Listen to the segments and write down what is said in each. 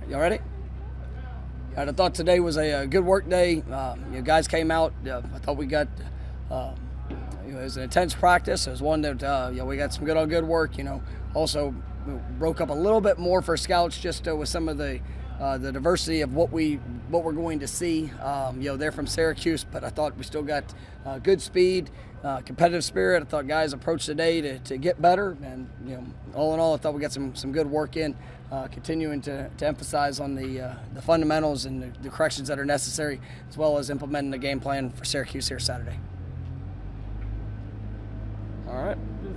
You ready? I thought today was a good work day. Guys came out. I thought we got. It was an intense practice. It was one that we got some good on good work. Also broke up a little bit more for scouts just with some of the diversity of what we're going to see. They're from Syracuse, but I thought we still got good speed, competitive spirit. I thought guys approached the day to get better, and all in all, I thought we got some good work in. Continuing to emphasize on the fundamentals and the corrections that are necessary, as well as implementing the game plan for Syracuse here Saturday. All right. Does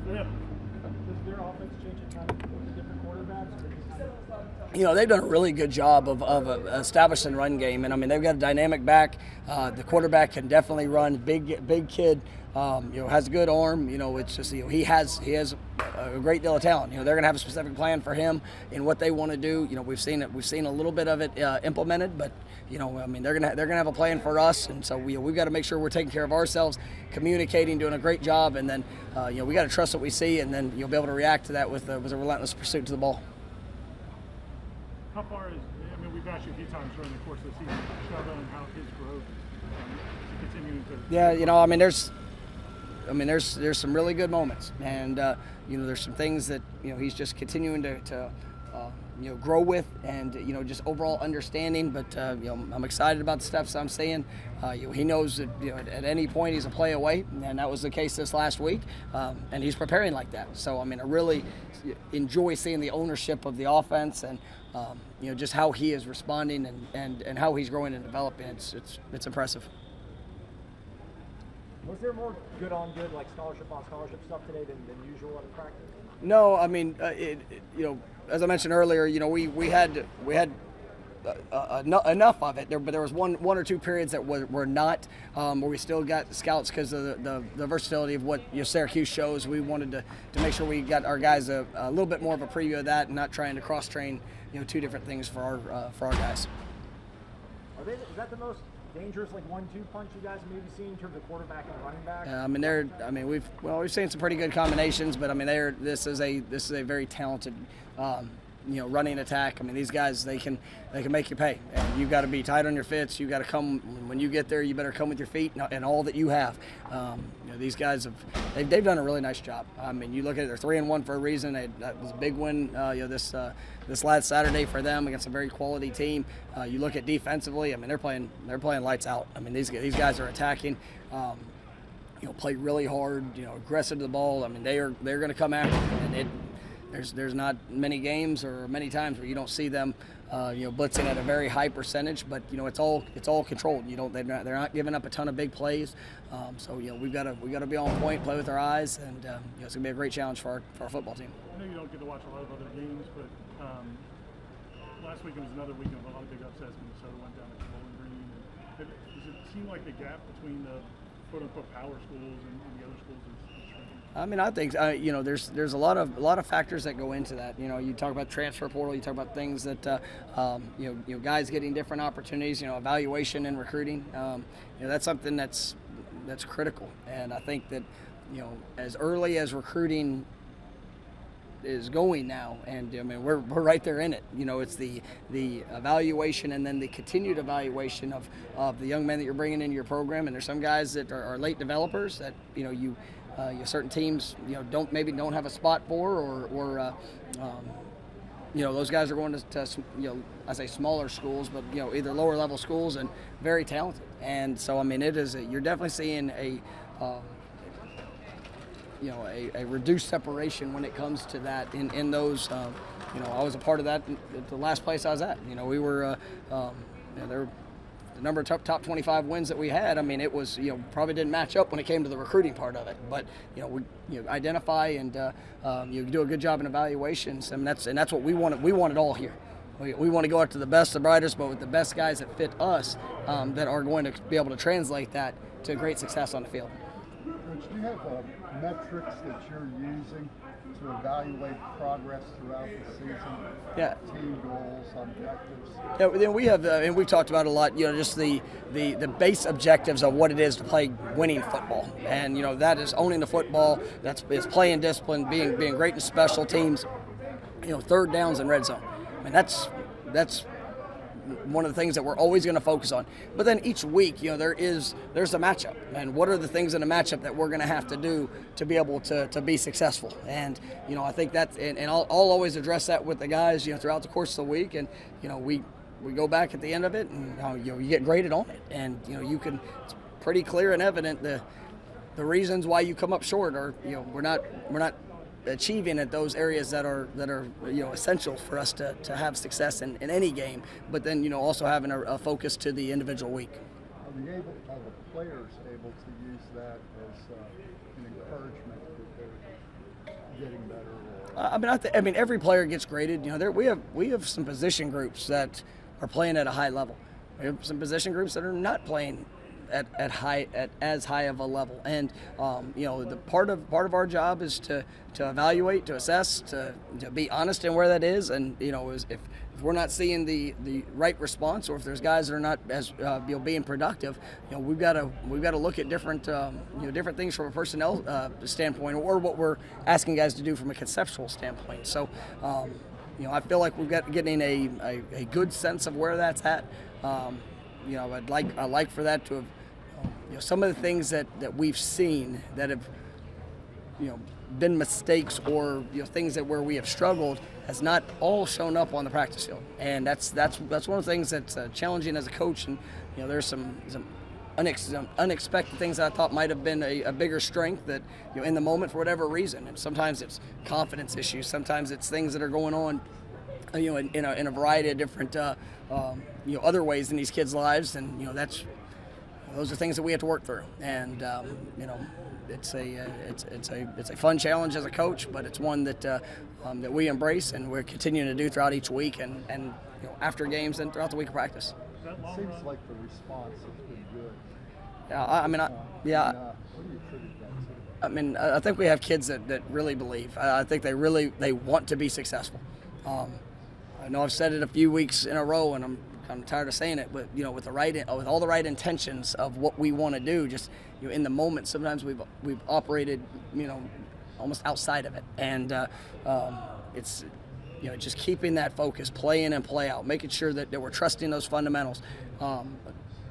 their offense change at times with the different quarterbacks? They've done a really good job of establishing run game, and they've got a dynamic back. The quarterback can definitely run. Big kid. Has a good arm. It's just he has a great deal of talent. They're going to have a specific plan for him and what they want to do. We've seen a little bit of it implemented, but they're going to have a plan for us, and so we've got to make sure we're taking care of ourselves, communicating, doing a great job, and then we got to trust what we see, and then you'll be able to react to that with a relentless pursuit to the ball. How far is? We've asked you a few times during the course of the season, Norvell and how his growth continuing to. Yeah, there's some really good moments, and there's some things that he's just continuing to grow with, and just overall understanding. But I'm excited about the steps I'm seeing. He knows that at any point he's a play away, and that was the case this last week. And he's preparing like that. So I really enjoy seeing the ownership of the offense, and just how he is responding and how he's growing and developing. It's impressive. Was there more good on good, like scholarship on scholarship stuff today than usual at practice? No, as I mentioned earlier, we had enough of it there, but there was one or two periods that were not, where we still got scouts because of the versatility of what Syracuse shows. We wanted to make sure we got our guys a little bit more of a preview of that, and not trying to cross train two different things for our guys. Is that the most dangerous 1-2 punch you guys maybe seen in terms of quarterback and running back? We've seen some pretty good combinations, but this is a very talented running attack. These guys, they can make you pay, and you got to be tight on your fits. You got to come when you get there. You better come with your feet and all that you have. These guys they've done a really nice job. You look at it, they're 3-1 for a reason. That was a big win. This last Saturday for them against a very quality team. You look at defensively. They're playing lights out. These guys are attacking. Play really hard. Aggressive to the ball. They're going to come after it, and there's not many games or many times where you don't see them blitzing at a very high percentage, but it's all controlled. They're not giving up a ton of big plays. So we've got to be on point, play with our eyes, and it's gonna be a great challenge for our football team. I know you don't get to watch a lot of other games, but last week it was another week of a lot of big upsets. Minnesota went down to Bowling Green. Does it seem like the gap between the quote-unquote power schools and the other schools is shrinking? I think there's a lot of factors that go into that. You talk about transfer portal, you talk about things that guys getting different opportunities. Evaluation and recruiting. That's something that's critical. And I think that as early as recruiting is going now, and we're right there in it. It's the evaluation and then the continued evaluation of the young men that you're bringing into your program. And there's some guys that are late developers that certain teams don't have a spot for, or those guys are going to I say smaller schools, but either lower level schools, and very talented. And so it is you're definitely seeing a reduced separation when it comes to that in those. I was a part of that at the last place I was at. We were there. The number of top 25 wins that we had, it was probably didn't match up when it came to the recruiting part of it. But we identify and you do a good job in evaluations, and that's what we want. We want it all here. We want to go after the best, the brightest, but with the best guys that fit us, that are going to be able to translate that to great success on the field. Coach, do you have metrics that you're using to evaluate progress throughout the season? Yeah. Team goals, objectives. Yeah, then we have, and we've talked about it a lot. Just the base objectives of what it is to play winning football, and that is owning the football. That's playing discipline, being great in special teams. Third downs and red zone. That's one of the things that we're always going to focus on. But then each week, there's a matchup, and what are the things in a matchup that we're going to have to do to be able to be successful. And I think that, and I'll always address that with the guys, throughout the course of the week, and we go back at the end of it, and you get graded on it, and it's pretty clear and evident the reasons why you come up short are we're not achieving at those areas that are essential for us to have success in any game, but then also having a focus to the individual week. Are the players able to use that as an encouragement that they're getting better? I mean, every player gets graded. We have some position groups that are playing at a high level. We have some position groups that are not playing at as high of a level, and the part of our job is to evaluate, to assess, to be honest in where that is, and if we're not seeing the right response, or if there's guys that are not as being productive, we've got to look at different different things from a personnel standpoint, or what we're asking guys to do from a conceptual standpoint. So I feel like we've got getting a good sense of where that's at. I'd like for that to have some of the things that we've seen that have been mistakes, or things that where we have struggled, has not all shown up on the practice field, and that's one of the things that's challenging as a coach. And there's some unexpected things that I thought might have been a bigger strength that in the moment for whatever reason, and sometimes it's confidence issues, sometimes it's things that are going on in a variety of different other ways in these kids' lives, and those are things that we have to work through. And it's a fun challenge as a coach, but it's one that we embrace, and we're continuing to do throughout each week, and after games and throughout the week of practice. It seems like the response has been good. Yeah, what do you attribute that to? I mean, I think we have kids that really believe. I think they want to be successful. I know I've said it a few weeks in a row, and I'm tired of saying it, but with all the right intentions of what we want to do, just in the moment, sometimes we've operated almost outside of it, and it's just keeping that focus, play in and play out, making sure that we're trusting those fundamentals.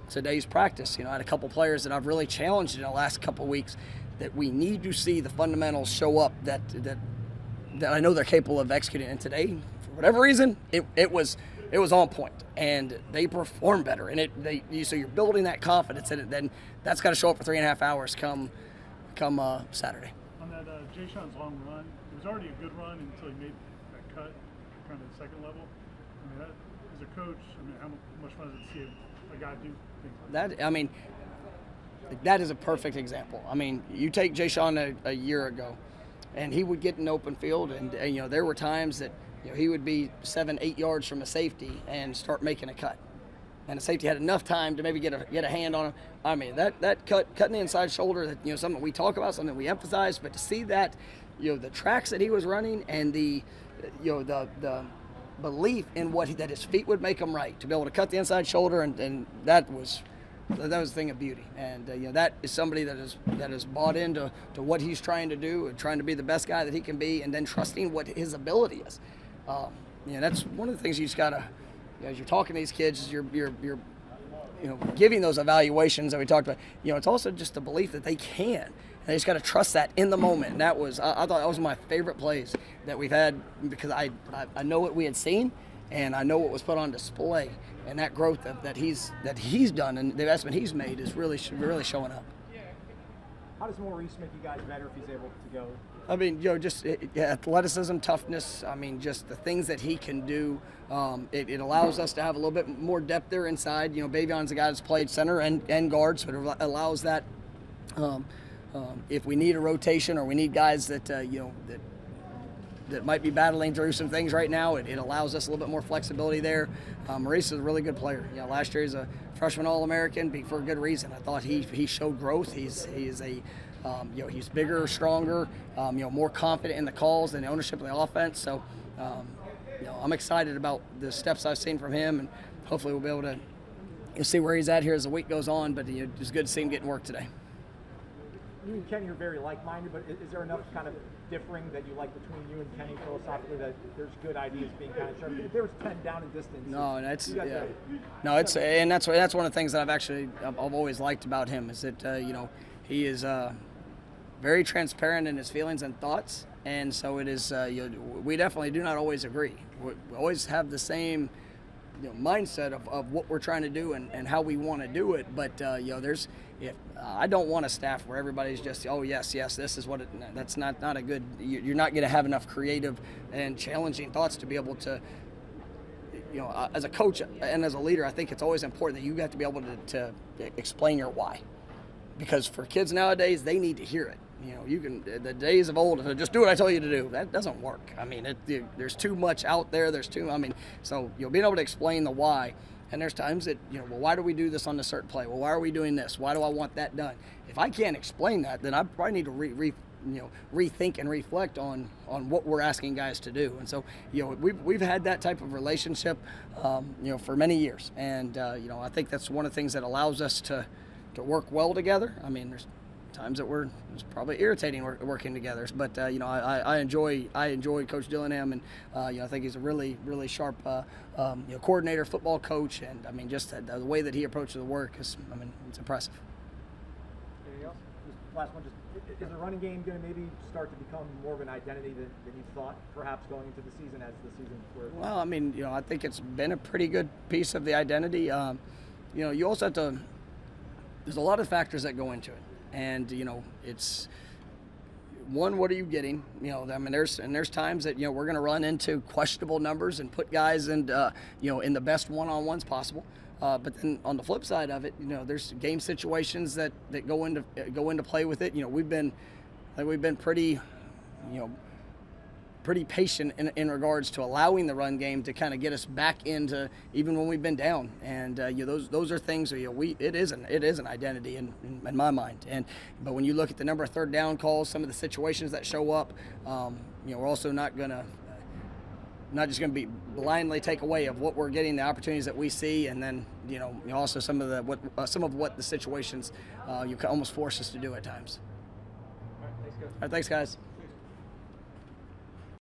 Today's practice, I had a couple players that I've really challenged in the last couple weeks, that we need to see the fundamentals show up that I know they're capable of executing. And today, for whatever reason, it was on point, and they perform better. And so you're building that confidence in it. Then that's got to show up for 3.5 hours come Saturday. On that Jay Sean's long run, it was already a good run until he made that cut, kind of the second level. I mean, as a coach, how much fun is it to see a guy do things like that? That is a perfect example. I mean, you take Jay Sean a year ago, and he would get in open field, and there were times that he would be 7-8 yards from a safety and start making a cut, and the safety had enough time to maybe get a hand on him. I mean, that cutting the inside shoulder, that something we talk about, something we emphasize, but to see that the tracks that he was running, and the belief in that his feet would make him right, to be able to cut the inside shoulder, and that was a thing of beauty. And that is somebody that is bought into what he's trying to do, and trying to be the best guy that he can be, and then trusting what his ability is. That's one of the things you just gotta, as you're talking to these kids, you're giving those evaluations that we talked about. It's also just the belief that they can. And they just got to trust that in the moment. And I thought that was my favorite plays that we've had, because I know what we had seen, and I know what was put on display, and that growth that he's done, and the investment he's made is really showing up. How does Maurice make you guys better if he's able to go? I mean, just athleticism, toughness. I mean, just the things that he can do. It allows us to have a little bit more depth there inside. Bayvion's a guy that's played center and guard, so it allows that. If we need a rotation, or we need guys that might be battling through some things right now, it allows us a little bit more flexibility there. Maurice is a really good player. Last year he's a freshman All-American for a good reason. I thought he showed growth. He's bigger, stronger, more confident in the calls and the ownership of the offense. So, I'm excited about the steps I've seen from him, and hopefully we'll be able to see where he's at here as the week goes on. But it's good to see him getting work today. You and Kenny are very like-minded, but is there enough kind of differing that you like between you and Kenny philosophically, that there's good ideas being kind of shared? If there was 10 down in distance. No, and that's and that's one of the things that I've always liked about him is that you know, he is very transparent in his feelings and thoughts, and so it is. We definitely do not always agree. We always have the same mindset of what we're trying to do and how we want to do it. But I don't want a staff where everybody's just, oh yes, this is what it. That's not a good. You're not going to have enough creative and challenging thoughts to be able to. As a coach and as a leader, I think it's always important that you have to be able to explain your why, because for kids nowadays, they need to hear it. You can, the days of old, just do what I tell you to do. That doesn't work. I mean, there's too much out there. So being able to explain the why, and there's times that, well, why do we do this on this certain play? Well, why are we doing this? Why do I want that done? If I can't explain that, then I probably need to rethink and reflect on what we're asking guys to do. And so, we've had that type of relationship, for many years. And, I think that's one of the things that allows us to work well together. I mean, there's times that it's probably irritating working together, but I enjoy Coach Dillingham, and I think he's a really sharp coordinator, football coach, and I mean just the way that he approaches the work is, it's impressive. Anything else? Just last one. Is the running game going to maybe start to become more of an identity than you thought, perhaps going into the season as the season? Well, I think it's been a pretty good piece of the identity. You also have to. There's a lot of factors that go into it. And it's one, what are you getting? There's times that we're going to run into questionable numbers and put guys in in the best one-on-ones possible. But then on the flip side of it, there's game situations that go into play with it. We've been pretty patient in regards to allowing the run game to kind of get us back into even when we've been down, and those are things it is an identity in my mind. But when you look at the number of third down calls, some of the situations that show up, we're also not just going to be blindly take away of what we're getting, the opportunities that we see, and then also some of what the situations you can almost force us to do at times. All right, thanks, guys. All right, thanks guys.